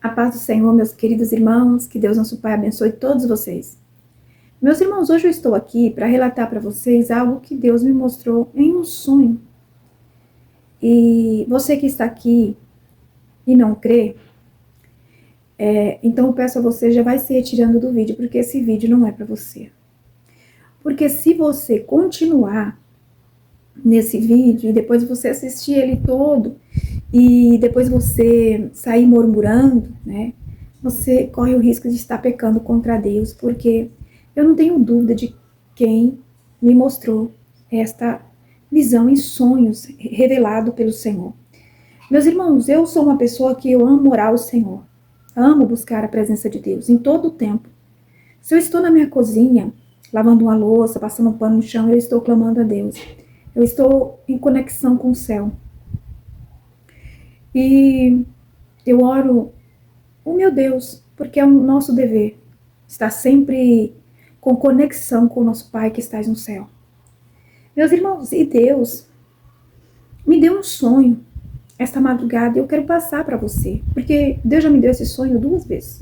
A paz do Senhor, meus queridos irmãos, que Deus nosso Pai abençoe todos vocês. Meus irmãos, hoje eu estou aqui para relatar para vocês algo que Deus me mostrou em um sonho. E você que está aqui e não crê, então eu peço a você, já vai se retirando do vídeo, porque esse vídeo não é para você. Porque se você continuar nesse vídeo e depois você assistir ele todo e depois você sair murmurando, né? Você corre o risco de estar pecando contra Deus, porque eu não tenho dúvida de quem me mostrou esta visão em sonhos revelado pelo Senhor. Meus irmãos, eu sou uma pessoa que eu amo orar ao Senhor, amo buscar a presença de Deus em todo o tempo. Se eu estou na minha cozinha, lavando uma louça, passando um pano no chão, eu estou clamando a Deus. Eu estou em conexão com o céu. E eu oro o meu Deus, porque é o nosso dever estar sempre com conexão com o nosso Pai que está no céu. Meus irmãos, e Deus me deu um sonho esta madrugada e eu quero passar para você, porque Deus já me deu esse sonho 2 vezes.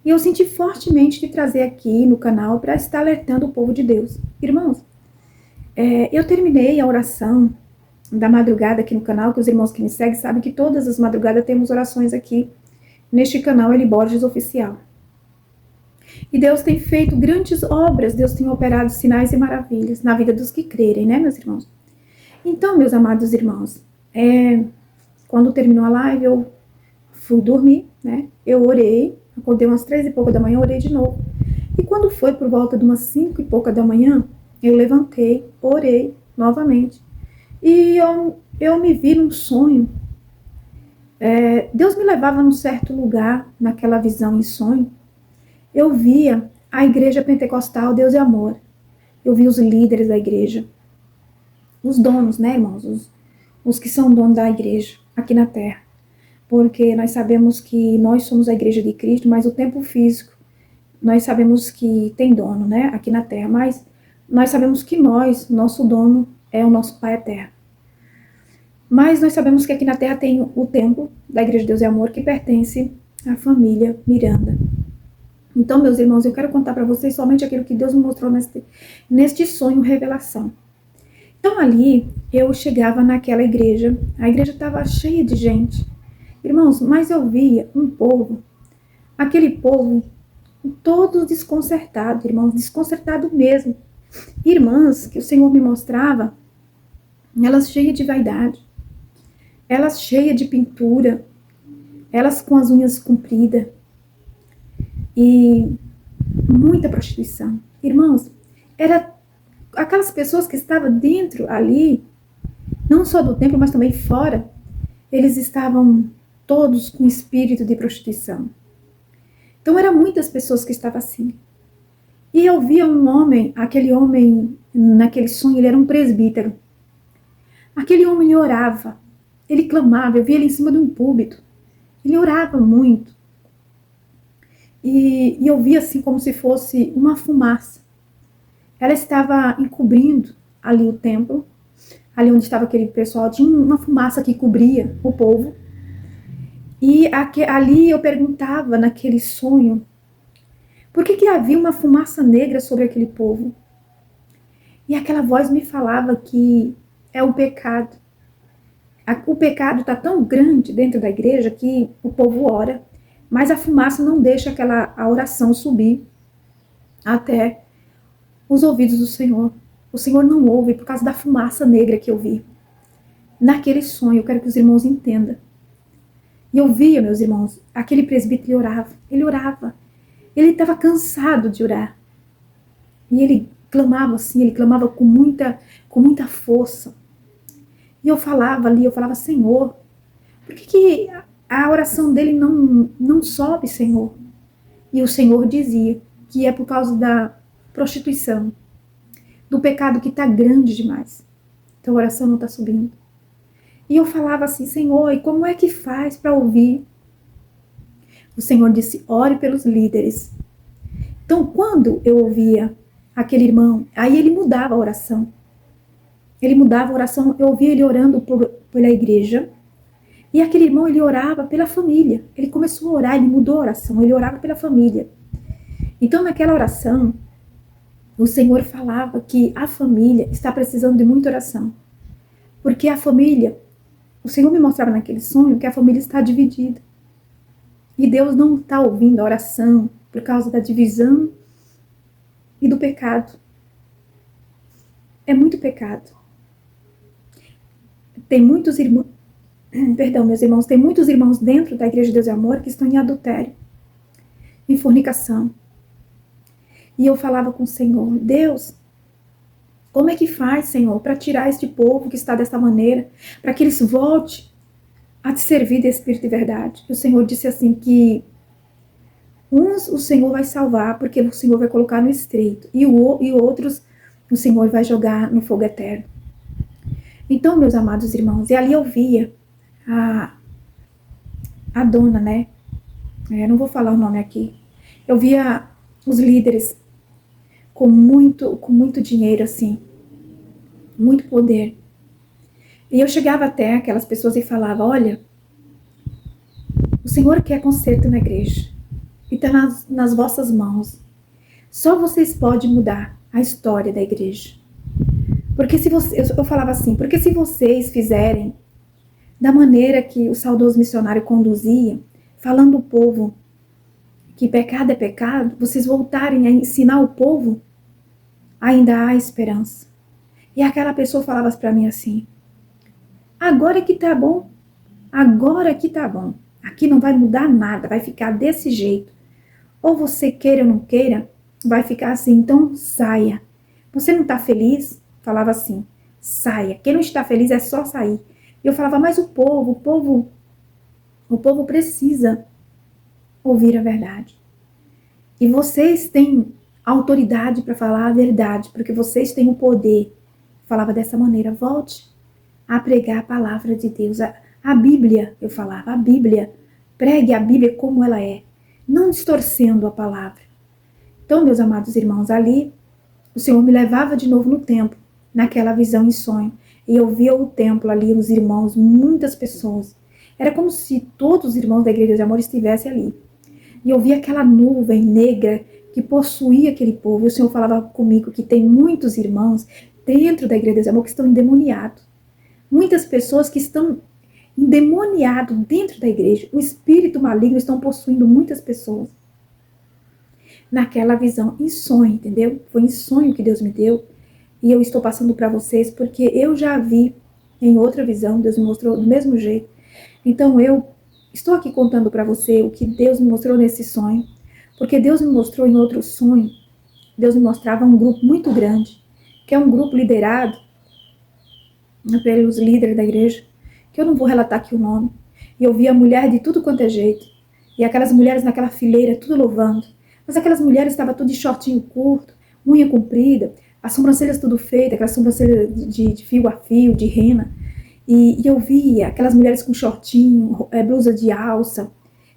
E eu senti fortemente de trazer aqui no canal para estar alertando o povo de Deus. Irmãos, eu terminei a oração da madrugada aqui no canal, que os irmãos que me seguem sabem que todas as madrugadas temos orações aqui neste canal Eli Borges Oficial. E Deus tem feito grandes obras, Deus tem operado sinais e maravilhas na vida dos que crerem, né, meus irmãos? Então, meus amados irmãos, quando terminou a live, eu fui dormir, né? Eu orei, acordei umas 3 e pouca da manhã, orei de novo. E quando foi por volta de umas 5 e pouca da manhã, eu levantei, orei novamente. E eu me vi num sonho. Deus me levava num certo lugar, naquela visão em sonho. Eu via a igreja pentecostal, Deus é amor. Eu vi os líderes da igreja. Os donos, né, irmãos? Os que são donos da igreja aqui na terra. Porque nós sabemos que nós somos a igreja de Cristo, mas o tempo físico, nós sabemos que tem dono, né, aqui na terra. Mas nós sabemos que nosso dono é o nosso Pai Eterno. Mas nós sabemos que aqui na terra tem o templo da Igreja de Deus é Amor, que pertence à família Miranda. Então, meus irmãos, eu quero contar para vocês somente aquilo que Deus me mostrou neste sonho revelação. Então, ali, eu chegava naquela igreja, a igreja estava cheia de gente. Irmãos, mas eu via um povo, aquele povo todo desconcertado, irmãos, desconcertado mesmo. Irmãs que o Senhor me mostrava, elas cheias de vaidade, elas cheias de pintura, elas com as unhas compridas e muita prostituição. Irmãos, era aquelas pessoas que estavam dentro ali, não só do templo, mas também fora, eles estavam todos com espírito de prostituição. Então eram muitas pessoas que estavam assim. E eu via um homem, aquele homem, naquele sonho, ele era um presbítero. Aquele homem, ele orava, ele clamava, eu via ele em cima de um púlpito. Ele orava muito. E eu via assim como se fosse uma fumaça. Ela estava encobrindo ali o templo, ali onde estava aquele pessoal, tinha uma fumaça que cobria o povo. E ali eu perguntava naquele sonho, por que havia uma fumaça negra sobre aquele povo? E aquela voz me falava que é o pecado. O pecado está tão grande dentro da igreja que o povo ora, mas a fumaça não deixa a oração subir até os ouvidos do Senhor. O Senhor não ouve por causa da fumaça negra que eu vi. Naquele sonho, eu quero que os irmãos entendam. E eu via, meus irmãos, aquele presbítero ele orava. Ele estava cansado de orar. E ele clamava assim, ele clamava com muita força. E eu falava ali, Senhor, por que a oração dele não sobe, Senhor? E o Senhor dizia que é por causa da prostituição, do pecado que está grande demais. Então a oração não está subindo. E eu falava assim, Senhor, e como é que faz para ouvir? O Senhor disse, ore pelos líderes. Então, quando eu ouvia aquele irmão, aí ele mudava a oração. Ele mudava a oração, eu ouvia ele orando pela igreja. E aquele irmão, ele orava pela família. Ele começou a orar, ele mudou a oração, ele orava pela família. Então, naquela oração, o Senhor falava que a família está precisando de muita oração. Porque a família, o Senhor me mostrava naquele sonho que a família está dividida. E Deus não está ouvindo a oração por causa da divisão e do pecado. É muito pecado. Tem muitos irmãos, perdão, meus irmãos, tem muitos irmãos dentro da Igreja de Deus e Amor que estão em adultério, em fornicação. E eu falava com o Senhor, Deus, como é que faz, Senhor, para tirar este povo que está desta maneira, para que eles voltem a te servir de Espírito e verdade? E o Senhor disse assim que uns o Senhor vai salvar, porque o Senhor vai colocar no estreito, e outros o Senhor vai jogar no fogo eterno. Então, meus amados irmãos, e ali eu via a dona, né? Não vou falar o nome aqui. Eu via os líderes com muito dinheiro, assim, muito poder. E eu chegava até aquelas pessoas e falava, olha, o Senhor quer conserto na igreja. E está nas vossas mãos. Só vocês podem mudar a história da igreja. Porque se vocês, eu falava assim, porque se vocês fizerem da maneira que o saudoso missionário conduzia, falando ao povo que pecado é pecado, vocês voltarem a ensinar o povo, ainda há esperança. E aquela pessoa falava para mim assim, agora que tá bom, agora que tá bom, aqui não vai mudar nada, vai ficar desse jeito. Ou você queira ou não queira, vai ficar assim, então saia. Você não está feliz? Falava assim, saia. Quem não está feliz é só sair. E eu falava, mas o povo precisa ouvir a verdade. E vocês têm autoridade para falar a verdade, porque vocês têm o poder. Falava dessa maneira, volte a pregar a palavra de Deus. A Bíblia, eu falava, a Bíblia. Pregue a Bíblia como ela é, não distorcendo a palavra. Então, meus amados irmãos, ali, o Senhor me levava de novo no templo, naquela visão em sonho. E eu via o templo ali, os irmãos, muitas pessoas. Era como se todos os irmãos da Igreja de Amor estivessem ali. E eu via aquela nuvem negra que possuía aquele povo. E o Senhor falava comigo que tem muitos irmãos dentro da Igreja de Amor que estão endemoniados. Muitas pessoas que estão endemoniados dentro da igreja. O espírito maligno estão possuindo muitas pessoas. Naquela visão, em sonho, entendeu? Foi em sonho que Deus me deu. E eu estou passando para vocês porque eu já vi em outra visão, Deus me mostrou do mesmo jeito. Então eu estou aqui contando para você o que Deus me mostrou nesse sonho. Porque Deus me mostrou em outro sonho, Deus me mostrava um grupo muito grande, que é um grupo liderado pelos líderes da igreja, que eu não vou relatar aqui o nome. E eu via mulher de tudo quanto é jeito. E aquelas mulheres naquela fileira, tudo louvando. Mas aquelas mulheres estavam tudo de shortinho curto, unha comprida, as sobrancelhas tudo feitas, aquelas sobrancelhas de fio a fio, de rena. E eu via aquelas mulheres com shortinho, blusa de alça,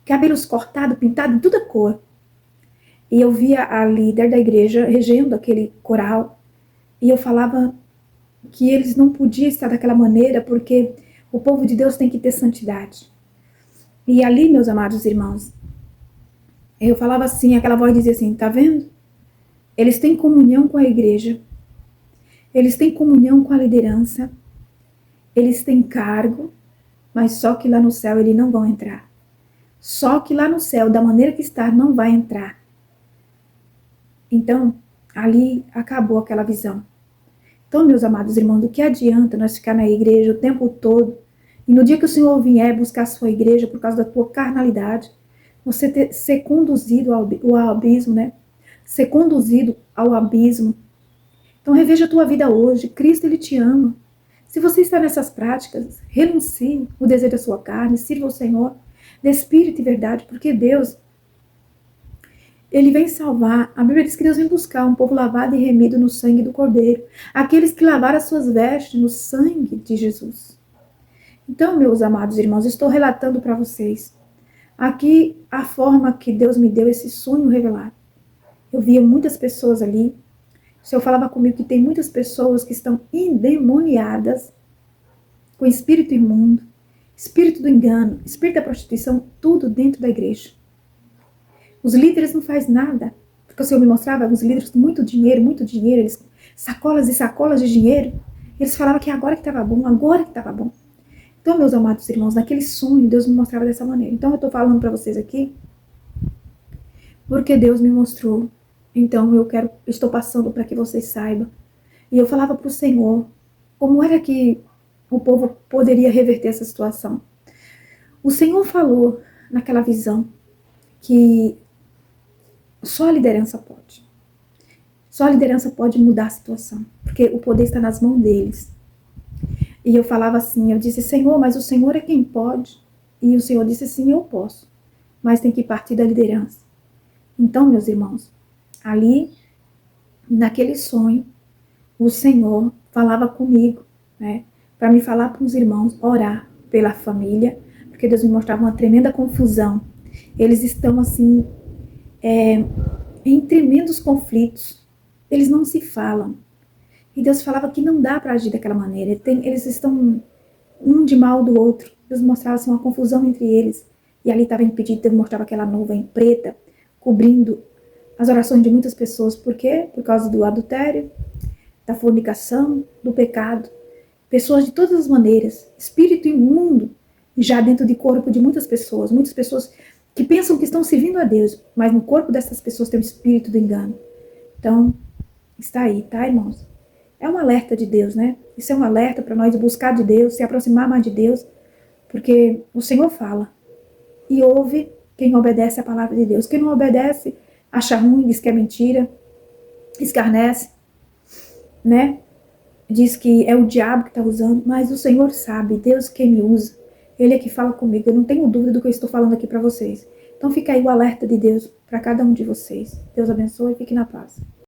cabelos cortados, pintados, de toda cor. E eu via a líder da igreja regendo aquele coral. E eu falava que eles não podiam estar daquela maneira, porque o povo de Deus tem que ter santidade. E ali, meus amados irmãos, eu falava assim, aquela voz dizia assim, tá vendo? Eles têm comunhão com a igreja, eles têm comunhão com a liderança, eles têm cargo, mas só que lá no céu eles não vão entrar. Só que lá no céu, da maneira que está, não vai entrar. Então, ali acabou aquela visão. Então, meus amados irmãos, do que adianta nós ficar na igreja o tempo todo, e no dia que o Senhor vier buscar a sua igreja por causa da tua carnalidade, você ser conduzido ao abismo, né? Ser conduzido ao abismo. Então, reveja a tua vida hoje. Cristo, Ele te ama. Se você está nessas práticas, renuncie o desejo da sua carne, sirva ao Senhor, de espírito e verdade, porque Deus, Ele vem salvar. A Bíblia diz que Deus vem buscar um povo lavado e remido no sangue do Cordeiro. Aqueles que lavaram as suas vestes no sangue de Jesus. Então, meus amados irmãos, estou relatando para vocês aqui a forma que Deus me deu esse sonho revelado. Eu via muitas pessoas ali. O Senhor falava comigo que tem muitas pessoas que estão endemoniadas, com espírito imundo, espírito do engano, espírito da prostituição, tudo dentro da igreja. Os líderes não fazem nada, porque o Senhor me mostrava os líderes com muito dinheiro, eles sacolas e sacolas de dinheiro, eles falavam que agora que estava bom, agora que estava bom. Então, meus amados irmãos, naquele sonho, Deus me mostrava dessa maneira. Então, eu estou falando para vocês aqui, porque Deus me mostrou. Então, estou passando para que vocês saibam. E eu falava para o Senhor, como era que o povo poderia reverter essa situação. O Senhor falou naquela visão que só a liderança pode. Só a liderança pode mudar a situação, porque o poder está nas mãos deles. E eu falava assim, eu disse, Senhor, mas o Senhor é quem pode. E o Senhor disse, sim, eu posso, mas tem que partir da liderança. Então, meus irmãos, ali, naquele sonho, o Senhor falava comigo, né, para me falar para os irmãos, orar pela família, porque Deus me mostrava uma tremenda confusão. Eles estão assim, em tremendos conflitos, eles não se falam. E Deus falava que não dá para agir daquela maneira, eles estão um de mal do outro. Deus mostrava assim, uma confusão entre eles. E ali estava impedido, Deus mostrava aquela nuvem preta, cobrindo as orações de muitas pessoas. Por quê? Por causa do adultério, da fornicação, do pecado. Pessoas de todas as maneiras, espírito imundo, já dentro do corpo de muitas pessoas que pensam que estão servindo a Deus, mas no corpo dessas pessoas tem o espírito do engano. Então, está aí, tá, irmãos? É um alerta de Deus, né? Isso é um alerta para nós buscar de Deus, se aproximar mais de Deus, porque o Senhor fala e ouve quem obedece à palavra de Deus. Quem não obedece, acha ruim, diz que é mentira, escarnece, né? Diz que é o diabo que está usando, mas o Senhor sabe, Deus quem me usa. Ele é que fala comigo, eu não tenho dúvida do que eu estou falando aqui para vocês. Então fica aí o alerta de Deus para cada um de vocês. Deus abençoe e fique na paz.